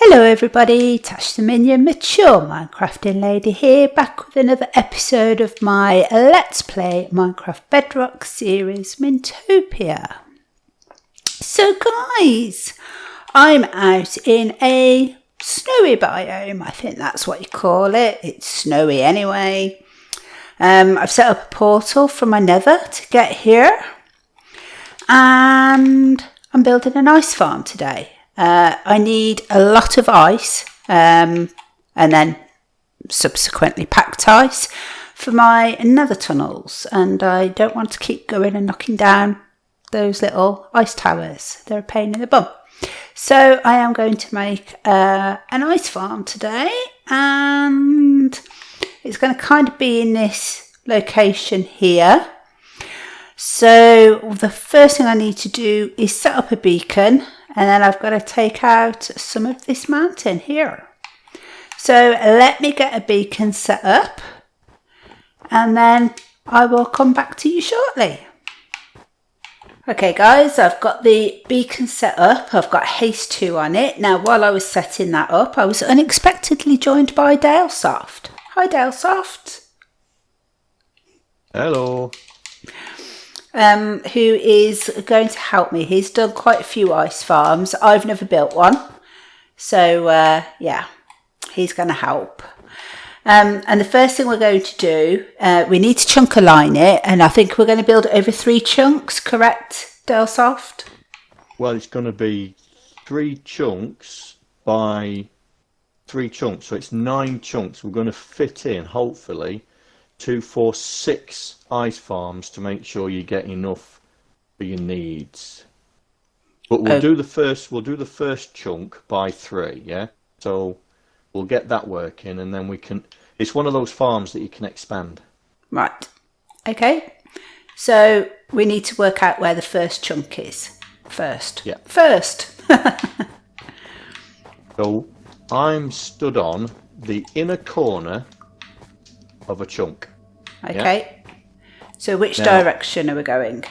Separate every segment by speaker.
Speaker 1: Hello everybody, Tash the Minion, Mature Minecrafting Lady here, back with another episode of my Let's Play Minecraft Bedrock series, Mintopia. So guys, I'm out in a snowy biome, I think that's what you call it. It's snowy anyway. I've set up a portal from my nether to get here, and I'm building an ice farm today. I need a lot of ice and then subsequently packed ice for my nether tunnels, and I don't want to keep going and knocking down those little ice towers. They're a pain in the bum. So I am going to make an ice farm today, and it's going to kind of be in this location here. So the first thing I need to do is set up a beacon, and then I've got to take out some of this mountain here. So let me get a beacon set up, and then I will come back to you shortly. Okay guys, I've got the beacon set up. I've got haste 2 on it. Now while I was setting that up, I was unexpectedly joined by Dalesoft. Hi Dalesoft.
Speaker 2: Hello.
Speaker 1: Who is going to help me. He's done quite a few ice farms. I've never built one. So, yeah, he's going to help. And the first thing we're going to do, we need to chunk align it. And I think we're going to build it over 3 chunks, correct, Dalesoft?
Speaker 2: Well, it's going to be 3 chunks by 3 chunks. So it's 9 chunks. We're going to fit in, hopefully, 2, 4, 6 ice farms to make sure you get enough for your needs. But we'll do the first chunk by 3, yeah? So we'll get that working, and then we can, it's one of those farms that you can expand.
Speaker 1: Right. Okay. So we need to work out where the first chunk is first.
Speaker 2: Yeah.
Speaker 1: First.
Speaker 2: So I'm stood on the inner corner of a chunk.
Speaker 1: Okay. Yeah? So which direction are we going?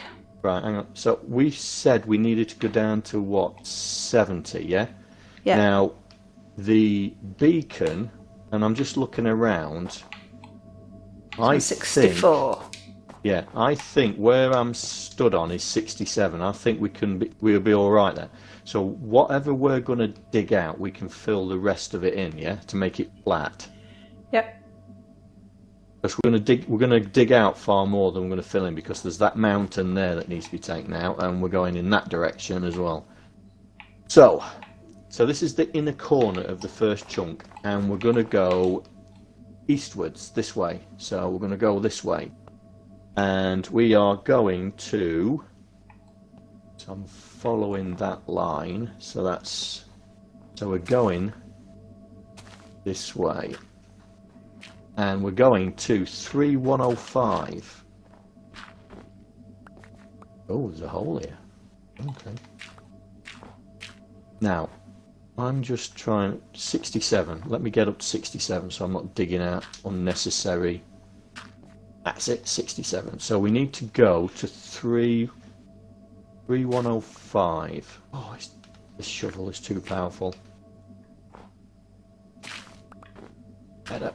Speaker 2: Right, hang on. So we said we needed to go down to what, 70, yeah?
Speaker 1: Yeah.
Speaker 2: Now, the beacon, and I'm just looking around, I
Speaker 1: 64.
Speaker 2: I think where I'm stood on is 67. I think we'll be all right there. So whatever we're going to dig out, we can fill the rest of it in, yeah, to make it flat.
Speaker 1: Yep.
Speaker 2: Because we're going to dig out far more than we're going to fill in, because there's that mountain there that needs to be taken out, and we're going in that direction as well. So this is the inner corner of the first chunk, and we're going to go eastwards this way. So we're going to go this way, and we are going to. So I'm following that line. So we're going this way. And we're going to 3105. Oh, there's a hole here. Okay. Now, I'm just trying 67. Let me get up to 67 so I'm not digging out unnecessary. That's it, 67. So we need to go to 3105. Oh, this shovel is too powerful. Better.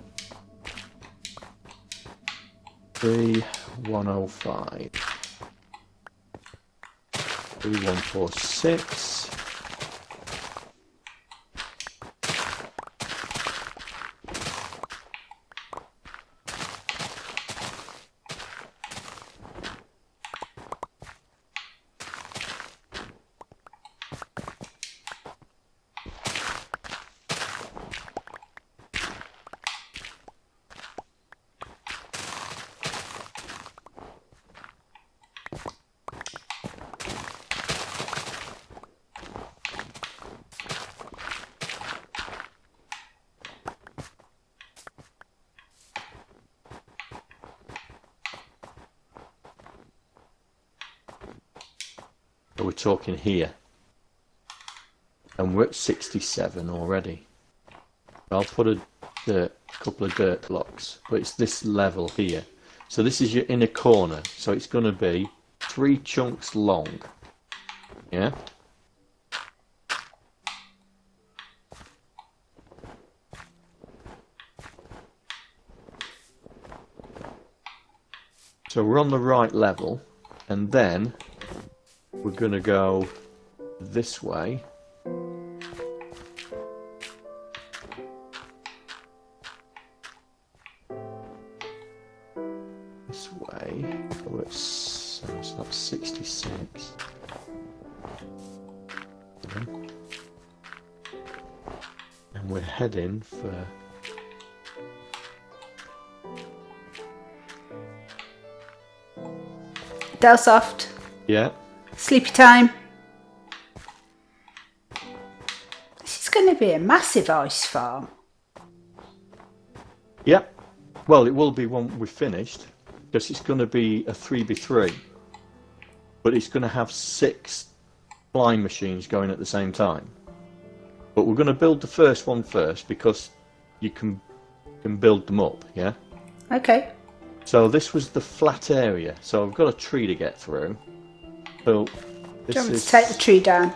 Speaker 2: 3105. 3146. We're talking here, and we're at 67 already. I'll put a couple of dirt blocks, but it's this level here. So this is your inner corner, so it's going to be 3 chunks long, yeah? So we're on the right level, and then we're going to go this way. This way. So that's 66. And we're heading for...
Speaker 1: Dalesoft.
Speaker 2: Yeah.
Speaker 1: Sleepy time. This is going to be a massive ice farm.
Speaker 2: Yeah. Well, it will be when we're finished, because it's going to be a 3x3. But it's going to have 6 flying machines going at the same time. But we're going to build the first one first, because you can build them up, yeah?
Speaker 1: Okay.
Speaker 2: So this was the flat area. So I've got a tree to get through. So this
Speaker 1: Do you want me
Speaker 2: is...
Speaker 1: to take the tree down?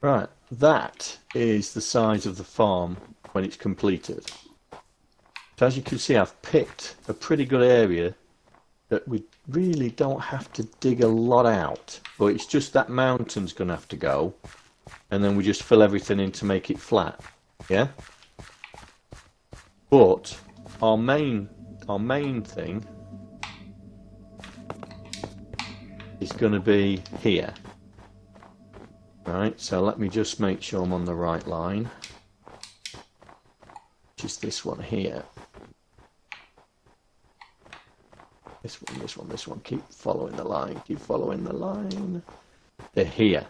Speaker 2: Right, that is the size of the farm when it's completed. So as you can see, I've picked a pretty good area that we really don't have to dig a lot out, but it's just that mountain's going to have to go, and then we just fill everything in to make it flat, yeah? But our main thing is going to be here. Right, so let me just make sure I'm on the right line. Which is this one here. This one, this one, this one. Keep following the line, keep following the line. They're here.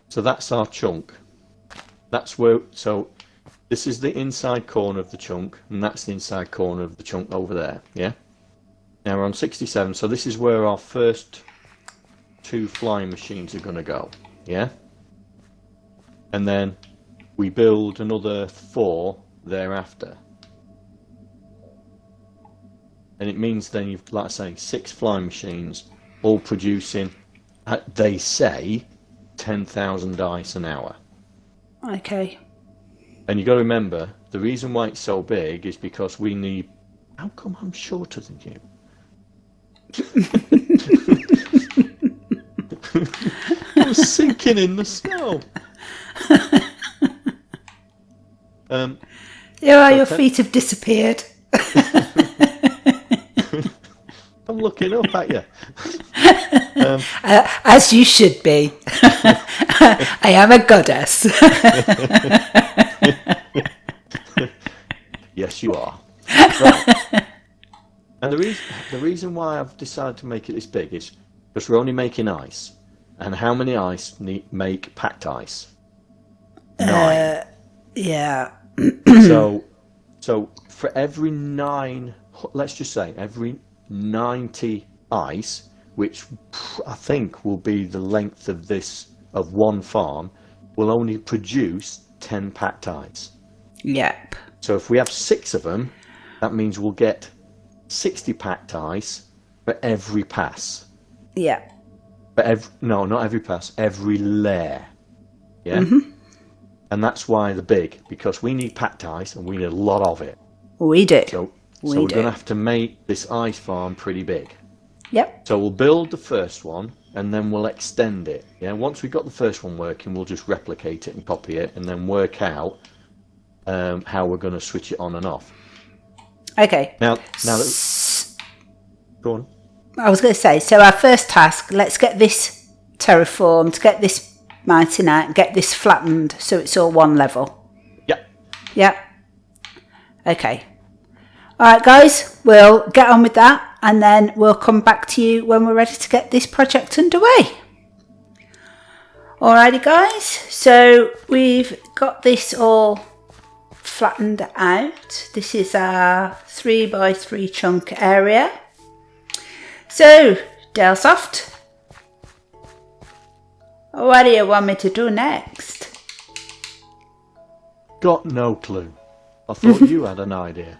Speaker 2: So that's our chunk. That's where, so this is the inside corner of the chunk, and that's the inside corner of the chunk over there, yeah? Now we're on 67, so this is where our first 2 flying machines are going to go, yeah? And then we build another 4 thereafter. And it means then you've, like I say, 6 flying machines, all producing, they say, 10,000 dice an hour.
Speaker 1: Okay.
Speaker 2: And you've got to remember, the reason why it's so big is because we need... How come I'm shorter than you? I was sinking in the snow.
Speaker 1: Your feet have disappeared.
Speaker 2: I'm looking up at you.
Speaker 1: As you should be. I am a goddess.
Speaker 2: Yes, you are. Right. And the reason why I've decided to make it this big is because we're only making ice. And how many ice make packed ice? 9.
Speaker 1: Yeah.
Speaker 2: So for every 9, let's just say every 90 ice, which I think will be the length of one farm, will only produce 10 packed ice.
Speaker 1: Yep.
Speaker 2: So if we have 6 of them, that means we'll get 60 packed ice for every pass.
Speaker 1: Yeah.
Speaker 2: No, not every pass, every layer. Yeah?
Speaker 1: Mm-hmm.
Speaker 2: And that's why the big, because we need packed ice and we need a lot of it.
Speaker 1: We do.
Speaker 2: So we're going to have to make this ice farm pretty big.
Speaker 1: Yep.
Speaker 2: So we'll build the first one and then we'll extend it. Yeah. Once we've got the first one working, we'll just replicate it and copy it and then work out how we're going to switch it on and off.
Speaker 1: Okay.
Speaker 2: Now that, go on.
Speaker 1: I was going to say, so our first task, let's get this terraformed, get this mountain out, get this flattened so it's all one level.
Speaker 2: Yep.
Speaker 1: Yep. Okay. All right, guys, we'll get on with that and then we'll come back to you when we're ready to get this project underway. Alrighty, guys, so we've got this all flattened out. This is our 3x3 chunk area. So, Dalesoft, what do you want me to do next?
Speaker 2: Got no clue. I thought you had an idea.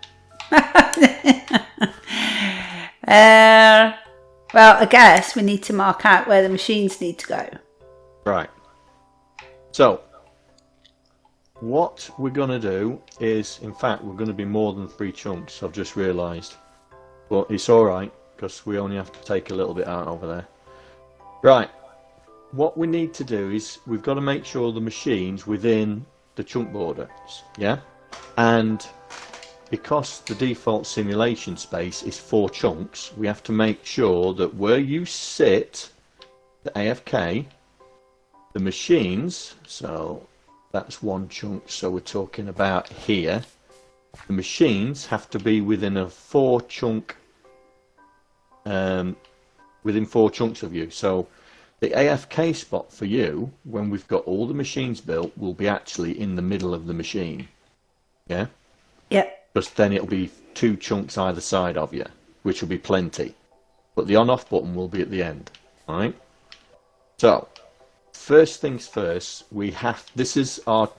Speaker 1: Well, I guess we need to mark out where the machines need to go.
Speaker 2: Right. So, what we're going to do is, in fact, we're going to be more than 3 chunks, I've just realised. But it's alright, because we only have to take a little bit out over there. Right. What we need to do is, we've got to make sure the machine's within the chunk borders. Yeah? And because the default simulation space is 4 chunks, we have to make sure that where you sit, the AFK, the machines, so that's 1 chunk, so we're talking about here, the machines have to be within a 4 chunk, within 4 chunks of you. So the AFK spot for you, when we've got all the machines built, will be actually in the middle of the machine. Yeah?
Speaker 1: Yep.
Speaker 2: Because then it'll be 2 chunks either side of you, which will be plenty. But the on-off button will be at the end. Alright? So, first things first, this is our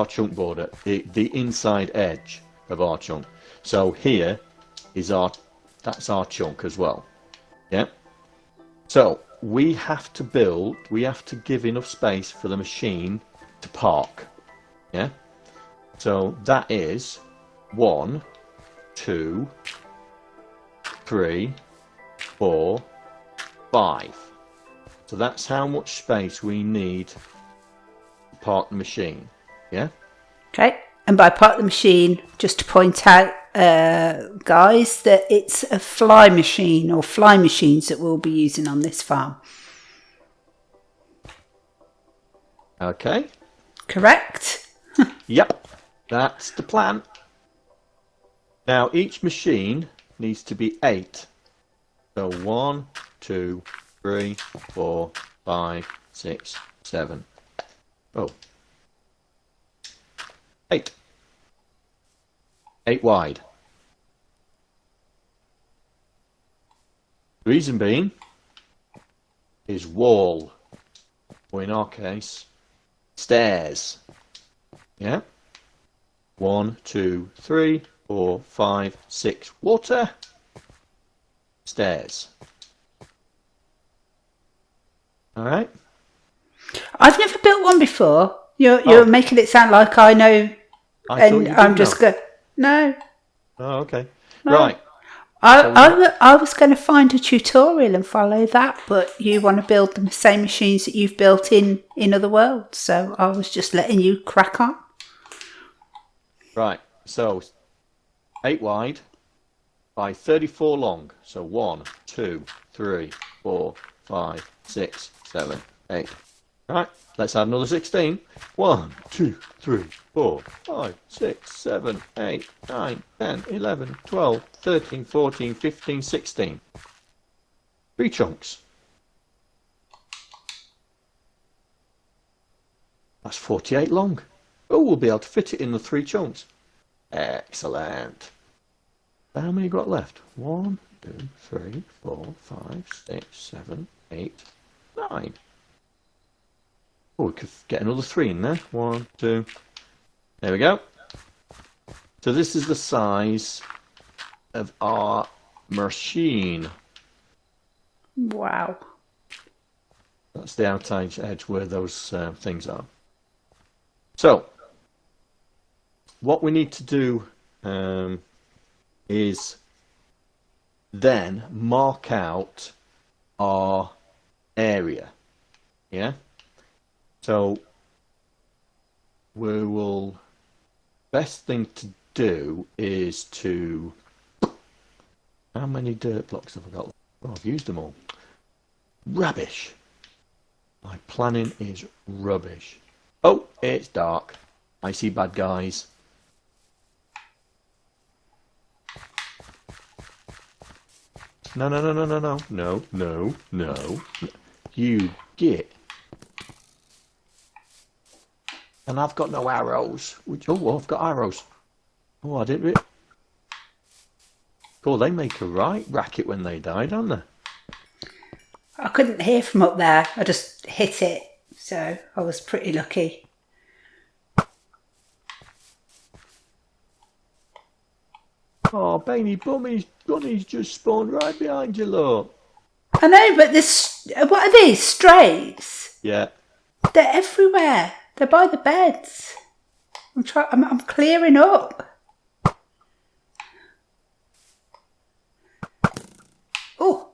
Speaker 2: chunk border, the inside edge of our chunk. So here is that's our chunk as well. Yeah? So, we have to give enough space for the machine to park. Yeah? So that is 1, 2, 3, 4, 5. So that's how much space we need to park the machine. Yeah?
Speaker 1: Okay. And by park the machine, just to point out, guys, that it's a fly machine or fly machines that we'll be using on this farm.
Speaker 2: Okay.
Speaker 1: Correct?
Speaker 2: Yep. That's the plan. Now each machine needs to be 8. So 1, 2, 3, 4, 5, 6, 7. Oh. 8. 8 wide. The reason being is wall, or in our case, stairs. Yeah? 1, 2, 3, 4, 5, 6. Water. Stairs. Alright?
Speaker 1: I've never built one before. You're making it sound like I know, and I'm just going. No.
Speaker 2: Oh, okay.
Speaker 1: No.
Speaker 2: Right.
Speaker 1: I was going to find a tutorial and follow that, but you want to build the same machines that you've built in other worlds, so I was just letting you crack on.
Speaker 2: Right. So 8 wide by 34 long. So 1, 2, 3, 4, 5, 6, 7, 8. Right. Let's add another 16. 1, 2, 3, 4, 5, 6, 7, 8, 9, 10, 11, 12, 13, 14, 15, 16. 3 chunks. That's 48 long. Oh, we'll be able to fit it in the 3 chunks. Excellent. How many got left? 1, 2, 3, 4, 5, 6, 7, 8, 9. Oh, we could get another 3 in there. 1, 2. There we go. So this is the size of our machine.
Speaker 1: Wow.
Speaker 2: That's the outside edge where those things are. So, what we need to do is then mark out our area. Yeah? So, we will, best thing to do is to, how many dirt blocks have I got? Oh, I've used them all. Rubbish. My planning is rubbish. Oh, it's dark. I see bad guys. No, no, no, no, no, no, no, no, no. You get. And I've got no arrows. Oh, I've got arrows. Oh, I didn't. Cool, they make a right racket when they die, don't they?
Speaker 1: I couldn't hear from up there. I just hit it, so I was pretty lucky.
Speaker 2: Oh, Baby Bunny's just spawned right behind you, look.
Speaker 1: I know, but this. What are these? Strays?
Speaker 2: Yeah.
Speaker 1: They're everywhere. They're by the beds. I'm clearing up. Oh,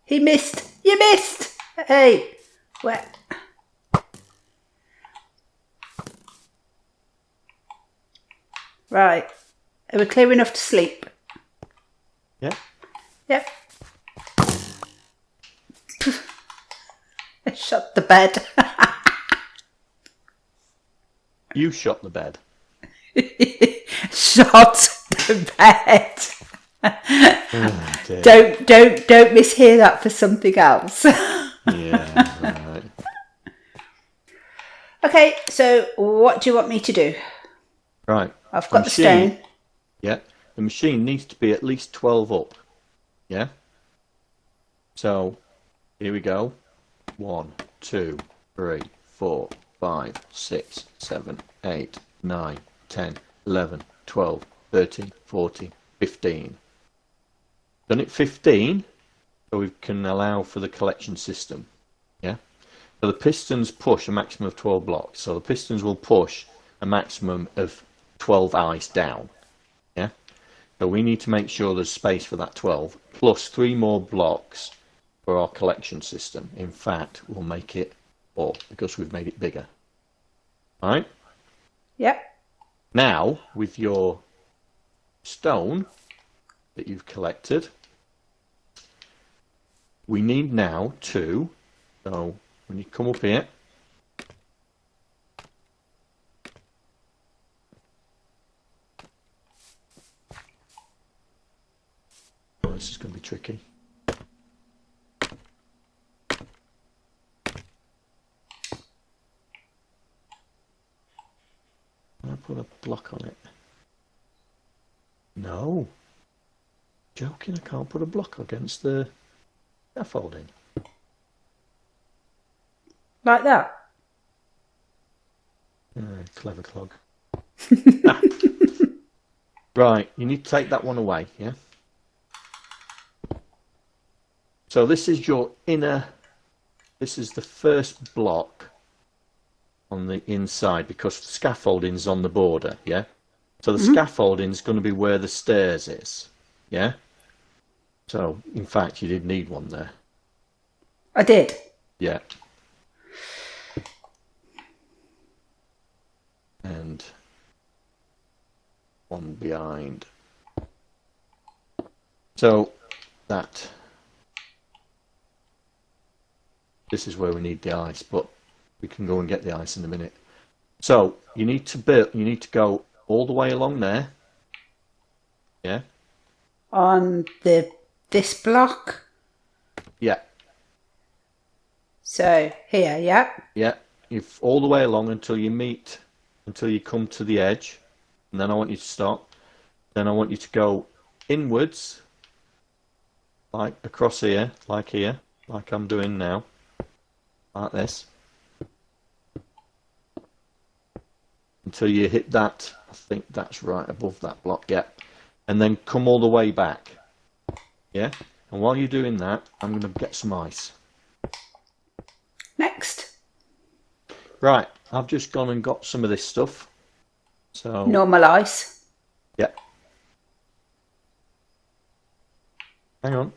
Speaker 1: he missed. You missed. Hey, where? Right. Are we clear enough to sleep?
Speaker 2: Yeah.
Speaker 1: Yep. Shut the bed.
Speaker 2: You shot the bed.
Speaker 1: Shut the bed.
Speaker 2: Oh, dear.
Speaker 1: Don't mishear that for something else.
Speaker 2: Yeah, right.
Speaker 1: Okay, so what do you want me to do?
Speaker 2: Right.
Speaker 1: I've got the stone.
Speaker 2: Yeah. The machine needs to be at least 12 up. Yeah. So here we go. 1, 2, 3, 4, 5, 6, 7, 8, 9, 10, 11, 12, 13, 14, 15. Done it 15, so we can allow for the collection system. Yeah. So the pistons push a maximum of 12 blocks. So the pistons will push a maximum of 12 ice down. Yeah. So we need to make sure there's space for that 12, plus 3 more blocks for our collection system. In fact, we'll make it 4 because we've made it bigger. All right?
Speaker 1: Yep.
Speaker 2: Now, with your stone that you've collected, we need now to, so when you come up here, oh, this is going to be tricky. I put a block on it. No. Joking, I can't put a block against the scaffolding.
Speaker 1: Like that?
Speaker 2: Clever clog. Right, you need to take that one away, yeah? So this is your inner, this is the first block on the inside because the scaffolding's on the border, yeah? So the scaffolding's going to be where the stairs is, yeah? So, in fact, you did need one there.
Speaker 1: I did.
Speaker 2: Yeah. And one behind. So, this is where we need the ice, but we can go and get the ice in a minute. So, you need to go all the way along there. Yeah?
Speaker 1: On this block.
Speaker 2: Yeah.
Speaker 1: So here, yeah.
Speaker 2: Yeah. You've all the way along until you come to the edge, and then I want you to stop. Then I want you to go inwards, like across here, like I'm doing now, like this, until you hit that. I think that's right above that block. Yeah. And then come all the way back. Yeah? And while you're doing that, I'm going to get some ice.
Speaker 1: Next.
Speaker 2: Right, I've just gone and got some of this stuff. So
Speaker 1: Normal ice.
Speaker 2: yeah. Hang on.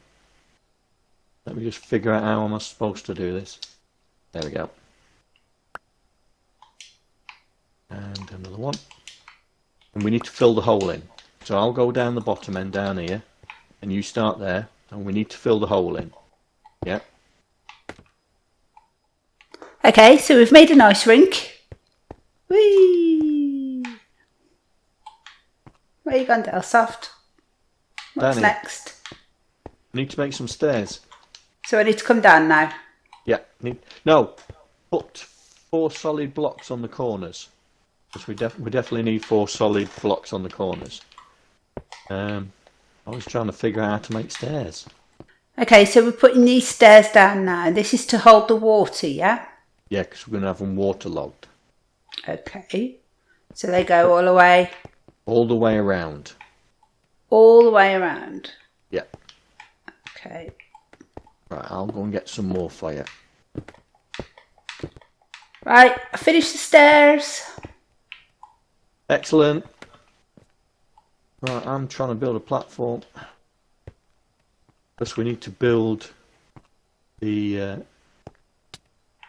Speaker 2: Let me just figure out how I'm supposed to do this. There we go. And another one. And we need to fill the hole in. So I'll go down the bottom end down here, and you start there, and we need to fill the hole in. Yeah.
Speaker 1: Okay, so we've made an ice rink. Whee! Where you gone, Dalesoft? What's
Speaker 2: Down here.
Speaker 1: next?
Speaker 2: We need to make some stairs.
Speaker 1: So I need to come down now.
Speaker 2: Yeah. No. Put 4 solid blocks on the corners. Because we definitely need 4 solid blocks on the corners. I was trying to figure out how to make stairs.
Speaker 1: Okay, so we're putting these stairs down now. This is to hold the water, yeah?
Speaker 2: Yeah, because we're going to have them waterlogged.
Speaker 1: Okay. So they go all the way?
Speaker 2: All the way around.
Speaker 1: All the way around.
Speaker 2: Yeah.
Speaker 1: Okay.
Speaker 2: Right, I'll go and get some more for you.
Speaker 1: Right, I finished the stairs.
Speaker 2: Excellent. Right, I'm trying to build a platform. First we need to build the...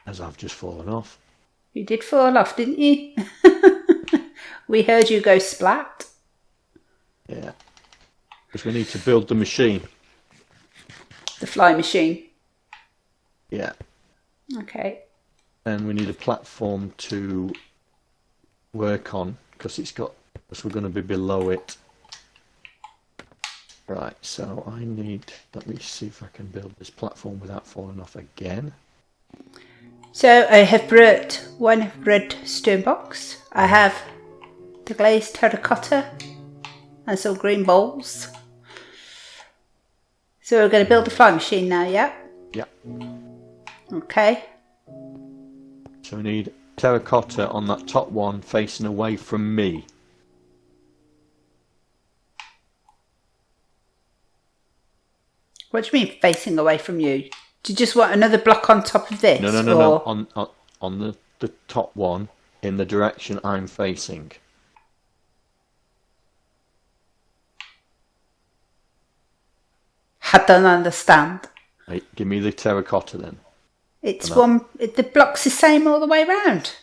Speaker 2: as I've just fallen off.
Speaker 1: You did fall off, didn't you? We heard you go splat.
Speaker 2: Yeah. Because we need to build the machine.
Speaker 1: The fly machine.
Speaker 2: Yeah.
Speaker 1: Okay.
Speaker 2: And we need a platform to work on because we're going to be below it. Right, so let me see if I can build this platform without falling off again.
Speaker 1: So I have brought one red stone box. I have the glazed terracotta and some green bowls. So we're going to build the fly machine now, yeah?
Speaker 2: Yeah.
Speaker 1: Okay.
Speaker 2: So we need terracotta on that top one facing away from me.
Speaker 1: What do you mean facing away from you? Do you just want another block on top of this?
Speaker 2: No. On the top one in the direction I'm facing.
Speaker 1: I don't understand.
Speaker 2: Right, give me the terracotta then.
Speaker 1: It's one. The block's the same all the way around.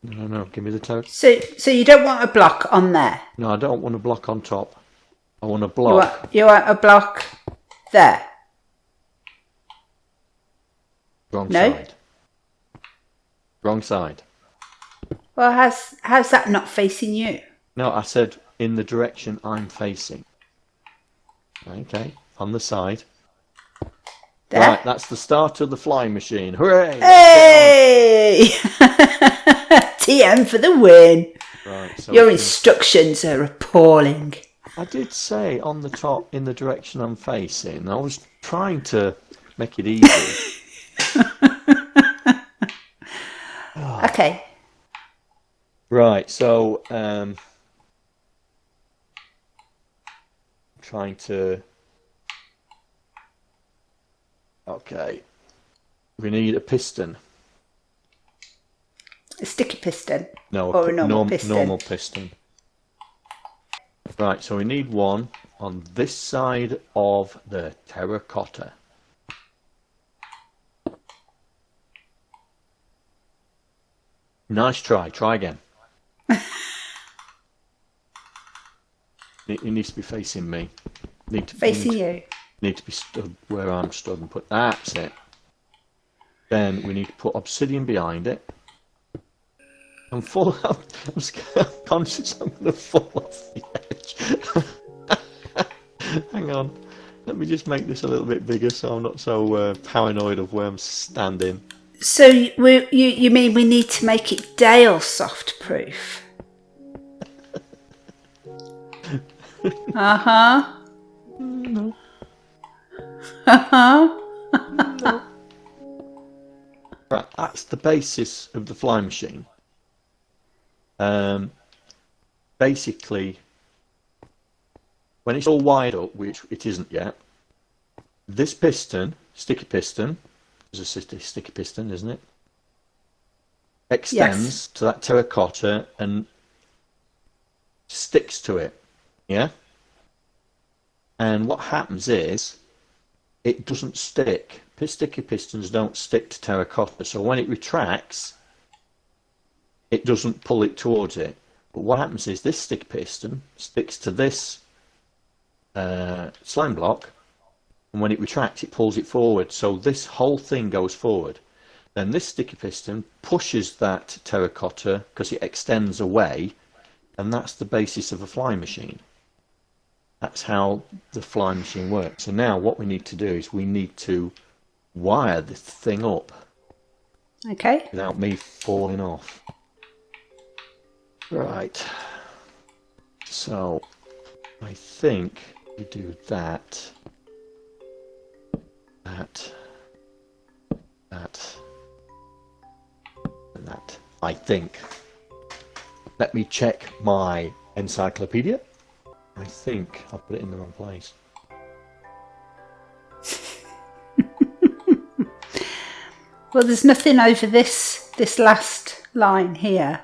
Speaker 2: No. Give me the terracotta.
Speaker 1: So you don't want a block on there.
Speaker 2: No, I don't want a block on top. I want a block.
Speaker 1: You want a block there.
Speaker 2: Wrong
Speaker 1: No?
Speaker 2: side. Wrong side.
Speaker 1: Well, how's that not facing you?
Speaker 2: No, I said in the direction I'm facing. Okay, on the side.
Speaker 1: There.
Speaker 2: Right, that's the start of the flying machine. Hooray!
Speaker 1: Hey! TM for the win.
Speaker 2: Right, so
Speaker 1: Your instructions are appalling.
Speaker 2: I did say on the top in the direction I'm facing. I was trying to make it easy.
Speaker 1: Okay.
Speaker 2: Right, so trying to. Okay, we need a piston.
Speaker 1: A sticky piston.
Speaker 2: No,
Speaker 1: Or a normal piston.
Speaker 2: Normal piston. Right, so we need one on this side of the terracotta. Nice try. Try again. It needs to be facing me.
Speaker 1: Facing you.
Speaker 2: Need to be stood where I'm stood and put. That's it. Then we need to put obsidian behind it. I'm conscious I'm going to fall off the edge. Hang on. Let me just make this a little bit bigger so I'm not so paranoid of where I'm standing.
Speaker 1: So you mean we need to make it Dalesoft proof? Uh-huh.
Speaker 2: No.
Speaker 1: Uh-huh.
Speaker 2: No. Right, that's the basis of the fly machine. Basically, when it's all wired up, which it isn't yet, this piston, sticky piston, is a sticky piston, isn't it? Extends to that terracotta and sticks to it. Yeah? And what happens is, it doesn't stick. Sticky pistons don't stick to terracotta, so when it retracts, it doesn't pull it towards it. But what happens is this sticky piston sticks to this slime block, and when it retracts, it pulls it forward. So this whole thing goes forward. Then this sticky piston pushes that terracotta because it extends away, and that's the basis of a fly machine. That's how the fly machine works. So now what we need to do is we need to wire this thing up.
Speaker 1: Okay.
Speaker 2: Without me falling off. Right. So I think we do that. That. I think. Let me check my encyclopedia. I think I put it in the wrong place.
Speaker 1: Well, there's nothing over this last line here.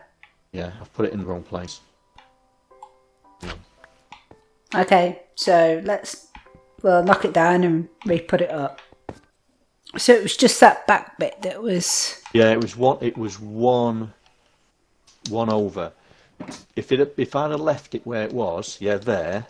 Speaker 2: Yeah, I've put it in the wrong place.
Speaker 1: Okay, so we'll knock it down and re-put it up. So it was just that back bit that was...
Speaker 2: Yeah, it was one over. If I'd have left it where it was, yeah, there,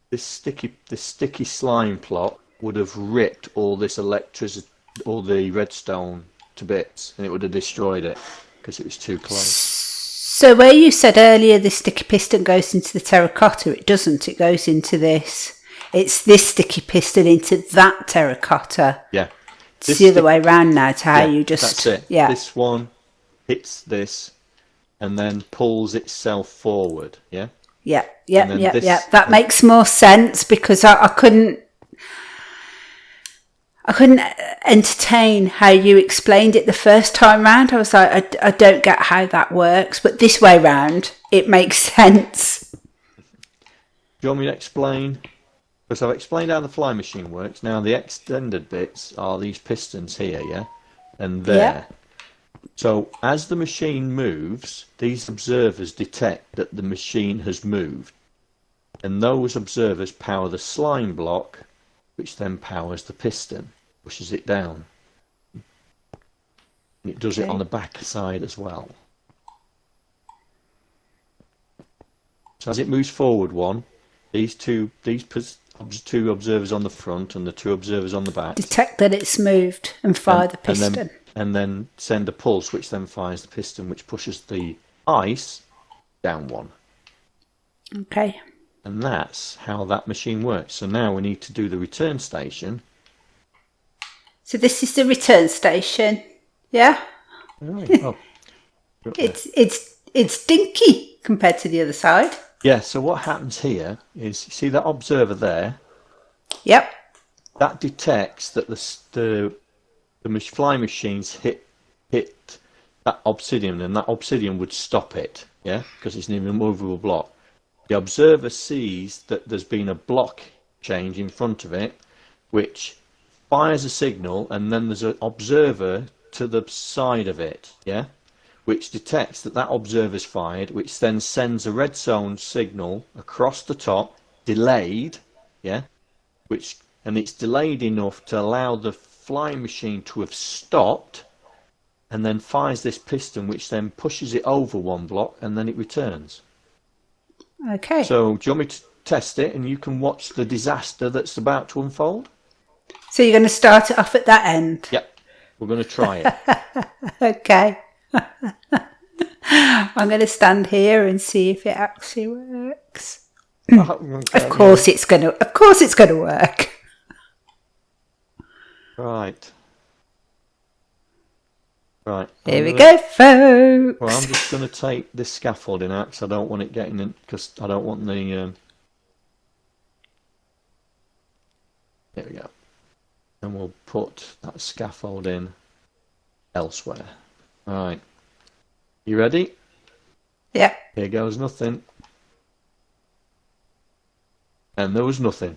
Speaker 2: this sticky slime plot would have ripped all this electricity, all the redstone to bits, and it would have destroyed it because it was too close.
Speaker 1: So where you said earlier the sticky piston goes into the terracotta, it doesn't. It goes into this. It's this sticky piston into that terracotta.
Speaker 2: Yeah.
Speaker 1: It's the other way around now to how you just...
Speaker 2: That's it.
Speaker 1: Yeah.
Speaker 2: This one hits this and then pulls itself forward, yeah?
Speaker 1: Yeah. That makes more sense because I couldn't entertain how you explained it the first time round. I was like, I don't get how that works, but this way round, it makes sense.
Speaker 2: Do you want me to explain? Because I've explained how the fly machine works. Now the extended bits are these pistons here, yeah? And there.
Speaker 1: Yeah.
Speaker 2: So as the machine moves, these observers detect that the machine has moved. And those observers power the slime block, which then powers the piston, pushes it down. And it does it on the back side as well. So as it moves forward one, these two observers on the front and the two observers on the back
Speaker 1: Detect that it's moved and fire the piston.
Speaker 2: And then send a pulse, which then fires the piston, which pushes the ice down one.
Speaker 1: Okay.
Speaker 2: And that's how that machine works. So now we need to do the return station.
Speaker 1: So this is the return station, yeah?
Speaker 2: Right. Oh.
Speaker 1: It's dinky compared to the other side.
Speaker 2: Yeah, so what happens here is, you see that observer there?
Speaker 1: Yep.
Speaker 2: That detects that the fly machines hit that obsidian, and that obsidian would stop it, yeah, because it's an immovable block. The observer sees that there's been a block change in front of it, which fires a signal, and then there's an observer to the side of it, yeah, which detects that observer's fired, which then sends a red zone signal across the top, delayed, yeah, and it's delayed enough to allow the flying machine to have stopped, and then fires this piston, which then pushes it over one block, and then it returns.
Speaker 1: Okay.
Speaker 2: So do you want me to test it, and you can watch the disaster that's about to unfold?
Speaker 1: So you're going to start it off at that end?
Speaker 2: Yep, we're going to try it.
Speaker 1: Okay. I'm going to stand here and see if it actually works. Of course it's going to work.
Speaker 2: Right.
Speaker 1: Here we go, folks.
Speaker 2: Well, I'm just going to take this scaffolding out because I don't want it getting in, because I don't want the... There we go. And we'll put that scaffolding elsewhere. Right. You ready?
Speaker 1: Yep.
Speaker 2: Here goes nothing. And there was nothing.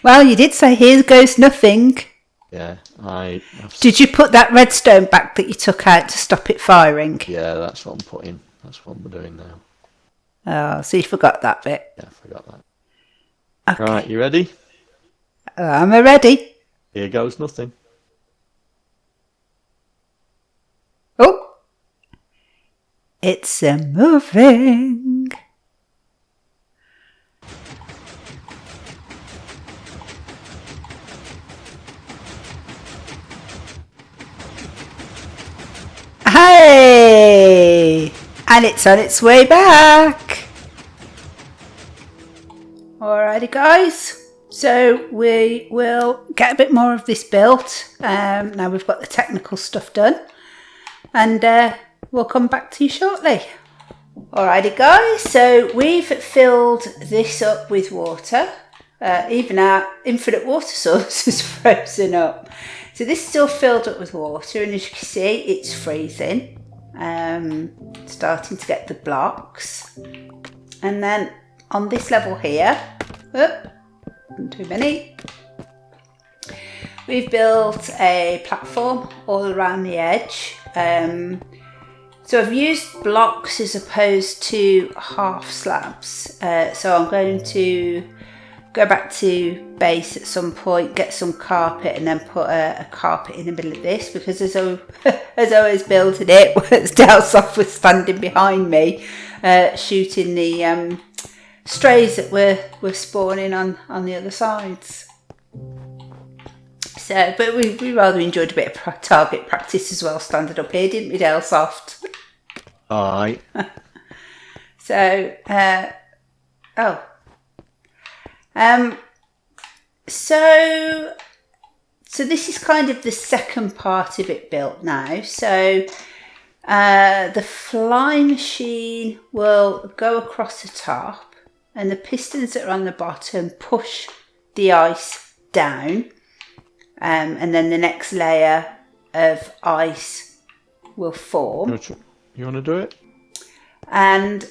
Speaker 1: Well, you did say here goes nothing.
Speaker 2: Yeah,
Speaker 1: Did you put that redstone back that you took out to stop it firing?
Speaker 2: Yeah, that's what I'm putting. That's what we're doing now.
Speaker 1: Oh, so you forgot that bit.
Speaker 2: Yeah, I forgot that.
Speaker 1: Okay.
Speaker 2: Right, you ready?
Speaker 1: I'm ready.
Speaker 2: Here goes nothing.
Speaker 1: Oh, it's moving. Hey! And it's on its way back. Alrighty, guys. So we will get a bit more of this built. Now we've got the technical stuff done. And we'll come back to you shortly. Alrighty, guys. So we've filled this up with water. Even our infinite water source is frozen up. So this is all filled up with water, and as you can see, it's freezing. Starting to get the blocks. And then on this level here, too many, we've built a platform all around the edge. So I've used blocks as opposed to half slabs. So I'm going to go back to base at some point, get some carpet, and then put a carpet in the middle of this, because as I was building it, Dalesoft was standing behind me, shooting the strays that were spawning on the other sides. So, but we rather enjoyed a bit of target practice as well, standing up here, didn't we, Dalesoft?
Speaker 2: Aye.
Speaker 1: So, so this is kind of the second part of it built now. So the fly machine will go across the top, and the pistons that are on the bottom push the ice down, and then the next layer of ice will form.
Speaker 2: You want to do it?
Speaker 1: And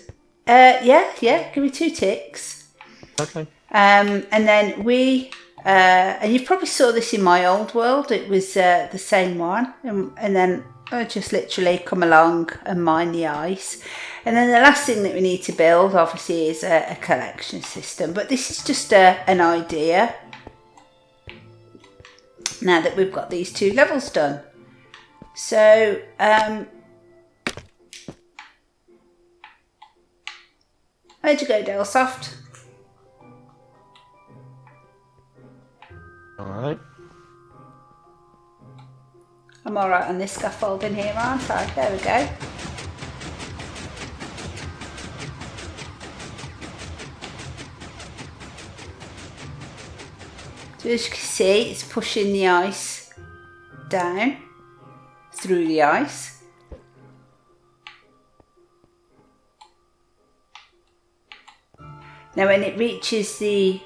Speaker 1: yeah, give me 2 ticks.
Speaker 2: Okay.
Speaker 1: And then and you probably saw this in my old world, it was the same one, and then I just literally come along and mine the ice. And then the last thing that we need to build obviously is a collection system, but this is just an idea now that we've got these 2 levels done. So where'd you go, Dalesoft?
Speaker 2: Alright.
Speaker 1: I'm alright on this scaffolding here, aren't I? There we go. So as you can see, it's pushing the ice down through the ice. Now when it reaches the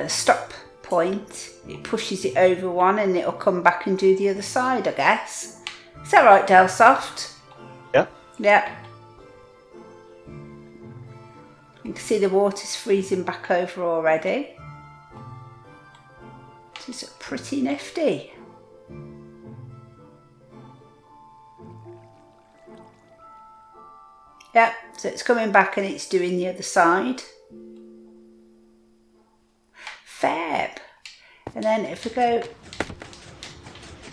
Speaker 1: stop point, it pushes it over one and it'll come back and do the other side, I guess. Is that right, Dalesoft?
Speaker 2: Yeah.
Speaker 1: Yeah. You can see the water's freezing back over already. This is pretty nifty. Yeah, so it's coming back and it's doing the other side. Fab. And then if we go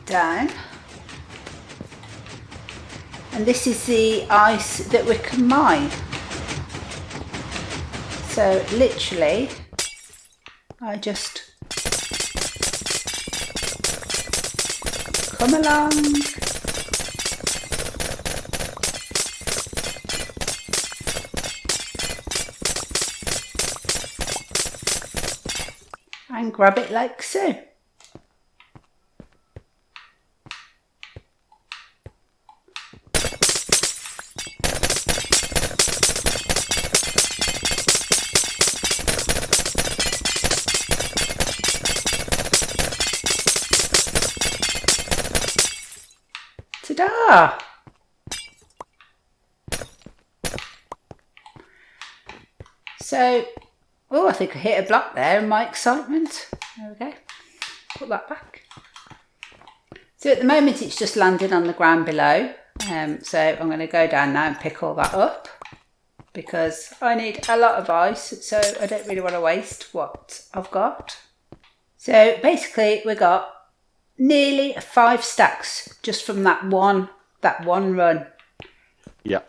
Speaker 1: down, and this is the ice that we can mine. So literally, I just come along, and grab it like so. Ta-da! So, oh, I think I hit a block there in my excitement. There we go. Put that back. So at the moment it's just landing on the ground below. So I'm going to go down now and pick all that up, because I need a lot of ice, so I don't really want to waste what I've got. So basically we got nearly 5 stacks just from that one run.
Speaker 2: Yeah.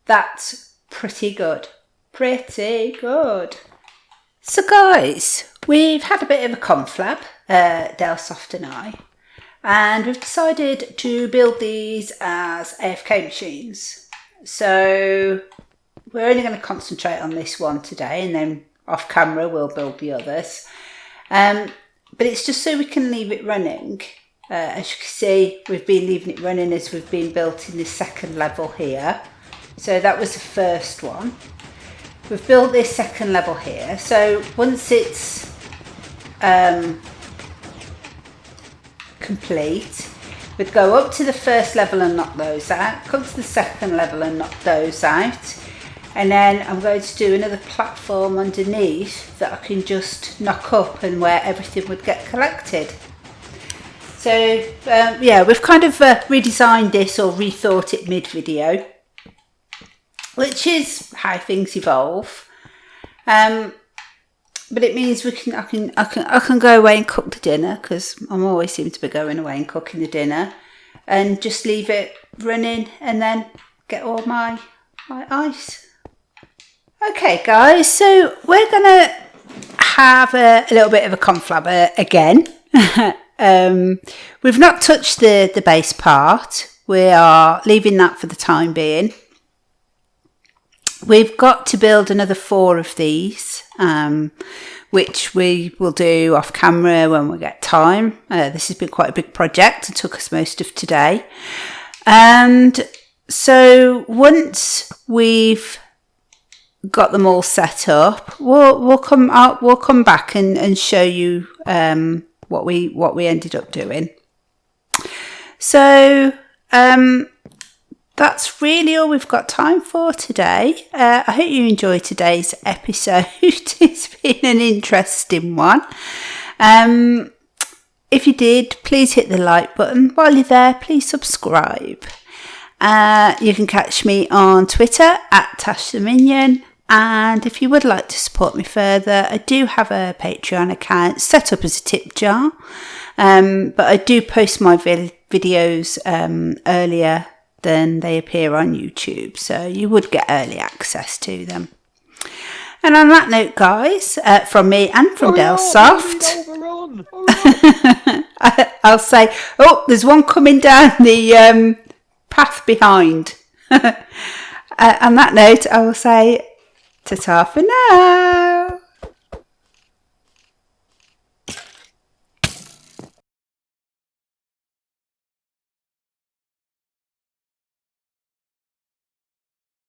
Speaker 1: That's pretty good. Pretty good. So guys, we've had a bit of a conflab, Dalesoft and I, and we've decided to build these as AFK machines. So we're only going to concentrate on this one today, and then off camera we'll build the others. But it's just so we can leave it running. As you can see, we've been leaving it running as we've been built in this second level here. So that was the first one. We've built this second level here. So once it's complete, we'd go up to the first level and knock those out, come to the second level and knock those out, And then I'm going to do another platform underneath that I can just knock up and where everything would get collected. So yeah, we've kind of redesigned this or rethought it mid-video, which is how things evolve. But it means I can go away and cook the dinner, because I'm always seem to be going away and cooking the dinner, and just leave it running and then get all my ice. Okay guys, so we're gonna have a little bit of a conflab again. We've not touched the base part. We are leaving that for the time being. We've got to build another 4 of these, which we will do off camera when we get time. This has been quite a big project. It took us most of today. And so once we've got them all set up, we'll come back and show you what we ended up doing. So that's really all we've got time for today. I hope you enjoyed today's episode. It's been an interesting one. If you did, please hit the like button. While you're there, please subscribe. You can catch me on Twitter @TashTheMinion. And if you would like to support me further, I do have a Patreon account set up as a tip jar. But I do post my videos earlier than they appear on YouTube, so you would get early access to them. And on that note, guys, from me and from Dalesoft, I'll say, oh, there's one coming down the path behind. On that note, I will say, ta-ta for now.